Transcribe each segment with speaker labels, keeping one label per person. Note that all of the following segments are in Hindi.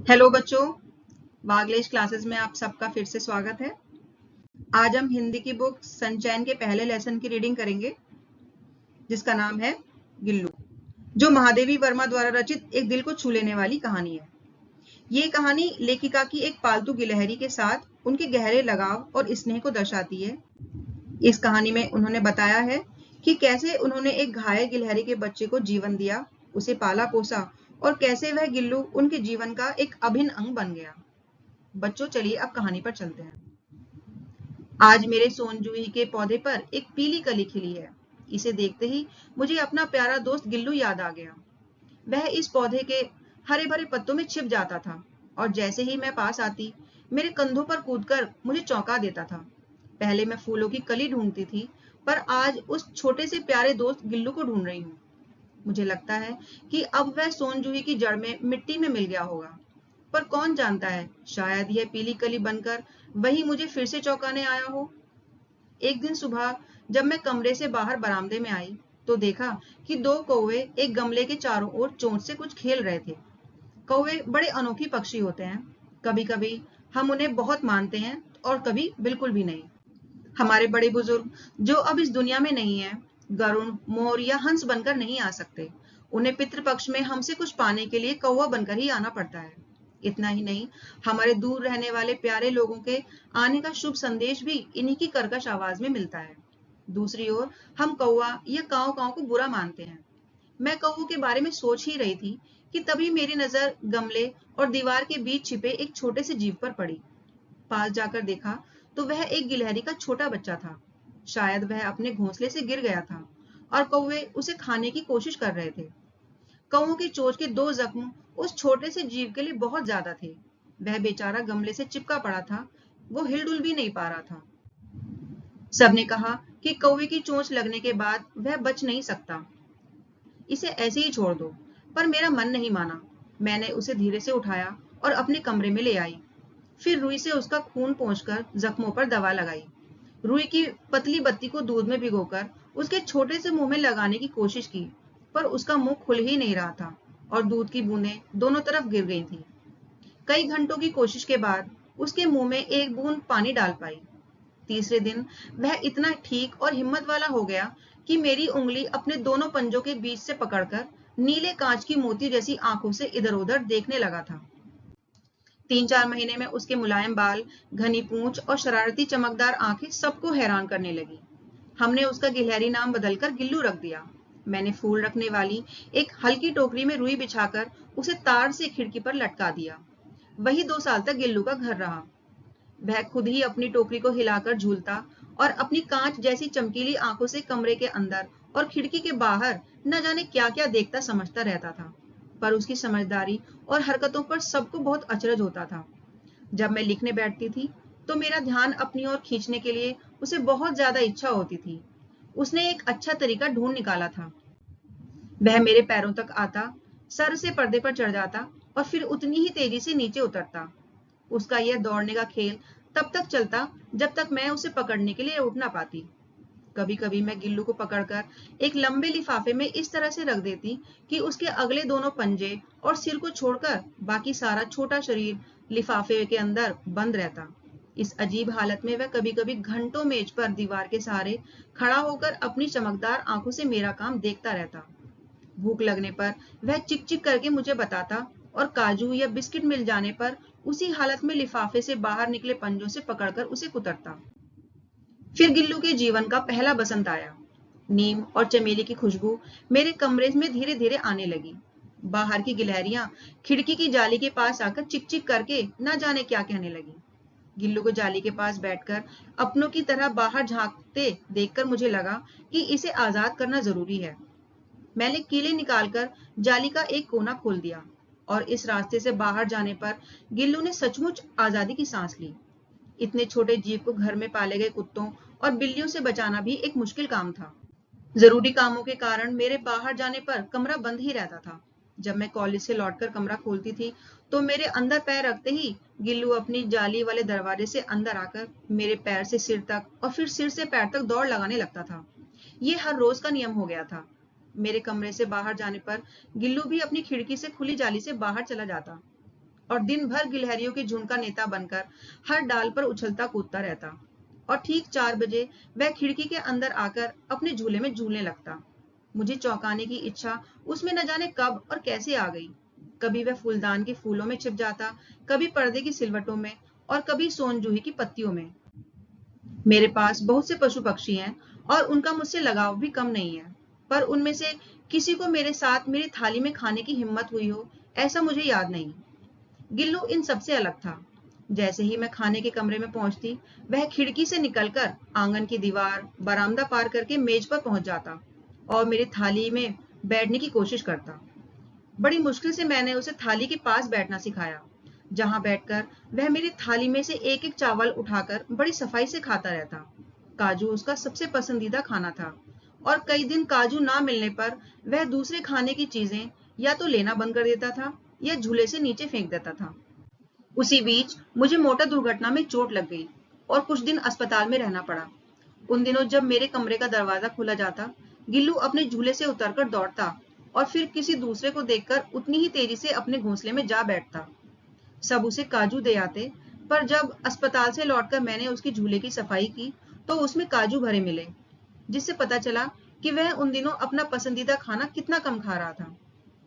Speaker 1: हेलो बच्चों, वागलेश क्लासेस में आप सबका फिर से स्वागत है। आज हम हिंदी की बुक सनचैन के पहले लेसन की रीडिंग करेंगे, जिसका नाम है गिल्लू, जो महादेवी वर्मा द्वारा रचित एक दिल को छू लेने वाली कहानी है। ये कहानी लेखिका की एक पालतू गिलहरी के साथ उनके गहरे लगाव और स्नेह को दर्शाती है। इस कहानी में उन्होंने बताया है कि कैसे उन्होंने एक घायल गिलहरी के बच्चे को जीवन दिया, उसे पाला पोसा और कैसे वह गिल्लू उनके जीवन का एक अभिन्न अंग बन गया। बच्चों, चलिए अब कहानी पर चलते हैं। आज मेरे सोनजूही के पौधे पर एक पीली कली खिली है। इसे देखते ही मुझे अपना प्यारा दोस्त गिल्लू याद आ गया। वह इस पौधे के हरे भरे पत्तों में छिप जाता था और जैसे ही मैं पास आती, मेरे कंधों पर कूदकर मुझे चौंका देता था। पहले मैं फूलों की कली ढूंढती थी, पर आज उस छोटे से प्यारे दोस्त गिल्लू को ढूंढ रही हूँ। मुझे लगता है कि अब वह सोनजूही की जड़ में मिट्टी में मिल गया होगा, पर कौन जानता है, शायद यह पीली कली बनकर वही मुझे फिर से चौंकाने आया हो। एक दिन सुबह जब मैं कमरे से बाहर बरामदे में आई, तो देखा कि दो कौवे एक गमले के चारों ओर चोंच से कुछ खेल रहे थे। कौवे बड़े अनोखी पक्षी होते हैं। कभी कभी हम उन्हें बहुत मानते हैं और कभी बिल्कुल भी नहीं। हमारे बड़े बुजुर्ग जो अब इस दुनिया में नहीं है, गरुड़, मोर या हंस बनकर नहीं आ सकते। उन्हें पितृपक्ष में हमसे कुछ पाने के लिए कौवा बनकर ही आना पड़ता है। इतना ही नहीं, हमारे दूर रहने वाले प्यारे लोगों के आने का शुभ संदेश भी इन्हीं की कर्कश आवाज में मिलता है। दूसरी ओर हम कौवा या काव काव को बुरा मानते हैं। मैं कौवों के बारे में सोच ही रही थी कि तभी मेरी नजर गमले और दीवार के बीच छिपे एक छोटे से जीव पर पड़ी। पास जाकर देखा तो वह एक गिलहरी का छोटा बच्चा था। शायद वह अपने घोंसले से गिर गया था और कौवे उसे खाने की कोशिश कर रहे थे। कौओं की चोंच के दो जख्म उस छोटे से जीव के लिए बहुत ज्यादा थे। वह बेचारा गमले से चिपका पड़ा था, वो हिलडुल भी नहीं पा रहा था। सबने कहा कि कौवे की चोंच लगने के बाद वह बच नहीं सकता, इसे ऐसे ही छोड़ दो। पर मेरा मन नहीं माना। मैंने उसे धीरे से उठाया और अपने कमरे में ले आई। फिर रुई से उसका खून पोंछकर जख्मों पर दवा लगाई। रुई की पतली बत्ती को दूध में भिगोकर उसके छोटे से मुंह में लगाने की कोशिश की, पर उसका मुंह खुल ही नहीं रहा था और दूध की बूंदें दोनों तरफ गिर गई थी। कई घंटों की कोशिश के बाद उसके मुंह में एक बूंद पानी डाल पाई। तीसरे दिन वह इतना ठीक और हिम्मत वाला हो गया कि मेरी उंगली अपने दोनों पंजों के बीच से पकड़कर नीले कांच की मोती जैसी आंखों से इधर उधर देखने लगा था। 3-4 महीने में उसके मुलायम बाल, घनी पूंछ और शरारती चमकदार आंखें सबको हैरान करने लगी। हमने उसका गिलहरी नाम बदलकर गिल्लू रख दिया। मैंने फूल रखने वाली एक हल्की टोकरी में रुई बिछाकर उसे तार से खिड़की पर लटका दिया। वही 2 साल तक गिल्लू का घर रहा। वह खुद ही अपनी टोकरी को हिलाकर झूलता और अपनी कांच जैसी चमकीली आंखों से कमरे के अंदर और खिड़की के बाहर न जाने क्या क्या देखता समझता रहता था। पर उसकी समझदारी और हरकतों पर सबको बहुत अचरज होता था। जब मैं लिखने बैठती थी तो मेरा ध्यान अपनी ओर खींचने के लिए उसे बहुत ज्यादा इच्छा होती थी। उसने एक अच्छा तरीका ढूंढ निकाला था। वह मेरे पैरों तक आता, सर से पर्दे पर चढ़ जाता और फिर उतनी ही तेजी से नीचे उतरता। उसका यह दौड़ने का खेल तब तक चलता जब तक मैं उसे पकड़ने के लिए उठ ना पाती। कभी कभी मैं गिल्लू को पकड़कर एक लंबे लिफाफे में इस तरह से रख देती कि उसके अगले दोनों पंजे और सिर को छोड़कर बाकी सारा छोटा शरीर लिफाफे के अंदर बंद रहता। इस अजीब हालत में वह कभी कभी घंटों मेज पर दीवार के सहारे खड़ा होकर अपनी चमकदार आंखों से मेरा काम देखता रहता। भूख लगने पर वह चिक चिक करके मुझे बताता और काजू या बिस्किट मिल जाने पर उसी हालत में लिफाफे से बाहर निकले पंजों से पकड़कर उसे कुतरता। फिर गिल्लू के जीवन का पहला बसंत आया। नीम और चमेली की खुशबू मेरे कमरे में धीरे धीरे आने लगी। बाहर की गिलहरियां खिड़की की जाली के पास आकर चिक चिक करके न जाने क्या कहने लगी। गिल्लू को जाली के पास बैठकर अपनों की तरह बाहर झांकते देखकर मुझे लगा कि इसे आजाद करना जरूरी है। मैंने कीले निकालकर जाली का एक कोना खोल दिया और इस रास्ते से बाहर जाने पर गिल्लू ने सचमुच आजादी की सांस ली। इतने छोटे जीव को घर में पाले गए कुत्तों और बिल्लियों से बचाना भी एक मुश्किल काम था। जरूरी कामों के कारण मेरे बाहर जाने पर कमरा बंद ही रहता था। जब मैं कॉलेज से लौटकर कमरा खोलती थी तो मेरे अंदर पैर रखते ही गिल्लू अपनी जाली वाले दरवाजे से अंदर आकर मेरे पैर से सिर तक और फिर सिर से पैर तक दौड़ लगाने लगता था। ये हर रोज का नियम हो गया था। मेरे कमरे से बाहर जाने पर गिल्लू भी अपनी खिड़की से खुली जाली से बाहर चला जाता। और दिन भर गिलहरियों के झुंड का नेता बनकर हर डाल पर उछलता कूदता रहता। और ठीक 4 बजे वह खिड़की के अंदर आकर अपने झूले में झूलने लगता। मुझे चौंकाने की इच्छा उसमें न जाने कब और कैसे आ गई। कभी वह फूलदान के फूलों में छिप जाता, कभी पर्दे की सिलवटों में, और कभी सोनजूही की पत्तियों में। मेरे पास बहुत से पशु पक्षी हैं और उनका मुझसे लगाव भी कम नहीं है, पर उनमें से किसी को मेरे साथ मेरी थाली में खाने की हिम्मत हुई हो, ऐसा मुझे याद नहीं। गिल्लू इन सबसे अलग था। जैसे ही मैं खाने के कमरे में पहुंचती, वह खिड़की से निकलकर आंगन की दीवार, बरामदा पार करके मेज पर पहुंच जाता और मेरी थाली में बैठने की कोशिश करता। बड़ी मुश्किल से मैंने उसे थाली के पास बैठना सिखाया, जहां बैठकर वह मेरी थाली में से एक एक चावल उठाकर बड़ी सफाई से खाता रहता। काजू उसका सबसे पसंदीदा खाना था, और कई दिन काजू ना मिलने पर वह दूसरे खाने की चीजें या तो लेना बंद कर देता था या झूले से नीचे फेंक देता था। उसी बीच मुझे मोटर दुर्घटना में चोट लग गई और कुछ दिन अस्पताल में रहना पड़ा। उन दिनों जब मेरे कमरे का दरवाजा खोला जाता, गिल्लू अपने झूले से उतरकर दौड़ता और फिर किसी दूसरे को देखकर उतनी ही तेजी से अपने घोंसले में जा बैठता। सब उसे काजू दे आते, पर जब अस्पताल से लौटकर मैंने उसकी झूले की सफाई की तो उसमें काजू भरे मिले, जिससे पता चला कि वह उन दिनों अपना पसंदीदा खाना कितना कम खा रहा था।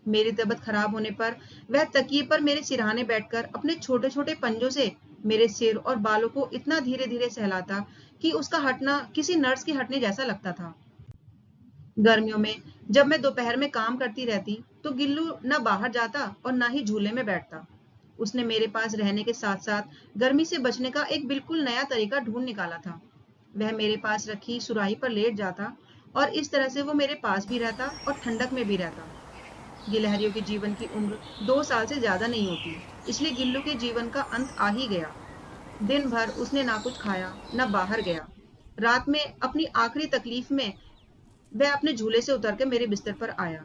Speaker 1: मेरी तबीयत खराब होने पर वह तकिए पर मेरे सिरहाने बैठकर अपने छोटे छोटे पंजों से मेरे सिर और बालों को इतना धीरे धीरे सहलाता कि उसका हटना किसी नर्स के हटने जैसा लगता था। गर्मियों में जब मैं दोपहर में काम करती रहती तो गिल्लू न बाहर जाता और न ही झूले में बैठता। उसने मेरे पास रहने के साथ साथ गर्मी से बचने का एक बिल्कुल नया तरीका ढूंढ निकाला था। वह मेरे पास रखी सुराही पर लेट जाता और इस तरह से वो मेरे पास भी रहता और ठंडक में भी रहता। गिलहरियों के जीवन की उम्र 2 साल से ज्यादा नहीं होती, इसलिए गिल्लू के जीवन का अंत आ ही गया। दिन भर उसने ना कुछ खाया, न बाहर गया। रात में अपनी आखिरी तकलीफ में वह अपने झूले से उतर के मेरे बिस्तर पर आया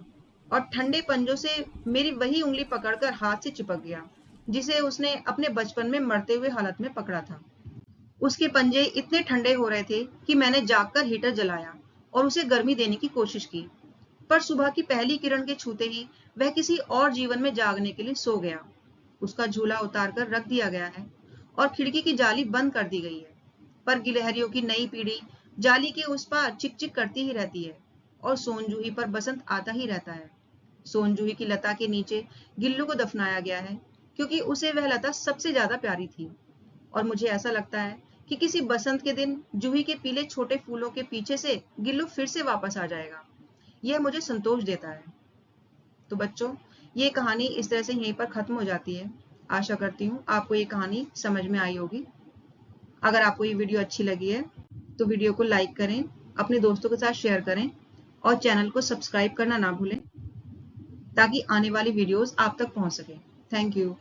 Speaker 1: और ठंडे पंजों से मेरी वही उंगली पकड़कर हाथ से चिपक गया, जिसे उसने अपने बचपन में मरते हुए हालत में पकड़ा था। उसके पंजे इतने ठंडे हो रहे थे कि मैंने जागकर हीटर जलाया और उसे गर्मी देने की कोशिश की, पर सुबह की पहली किरण के छूते ही वह किसी और जीवन में जागने के लिए सो गया। उसका झूला उतारकर रख दिया गया है और खिड़की की जाली बंद कर दी गई है, पर गिलहरियों की नई पीढ़ी जाली के उस पार चिक चिक करती ही रहती है और सोनजूही पर बसंत आता ही रहता है। सोनजूही की लता के नीचे गिल्लू को दफनाया गया है, क्योंकि उसे वह लता सबसे ज्यादा प्यारी थी। और मुझे ऐसा लगता है कि किसी बसंत के दिन जूही के पीले छोटे फूलों के पीछे से गिल्लू फिर से वापस आ जाएगा। यह मुझे संतोष देता है। तो बच्चों, ये कहानी इस तरह से यहीं पर खत्म हो जाती है। आशा करती हूँ आपको ये कहानी समझ में आई होगी। अगर आपको ये वीडियो अच्छी लगी है तो वीडियो को लाइक करें, अपने दोस्तों के साथ शेयर करें और चैनल को सब्सक्राइब करना ना भूलें, ताकि आने वाली वीडियोस आप तक पहुंच सके। Thank you.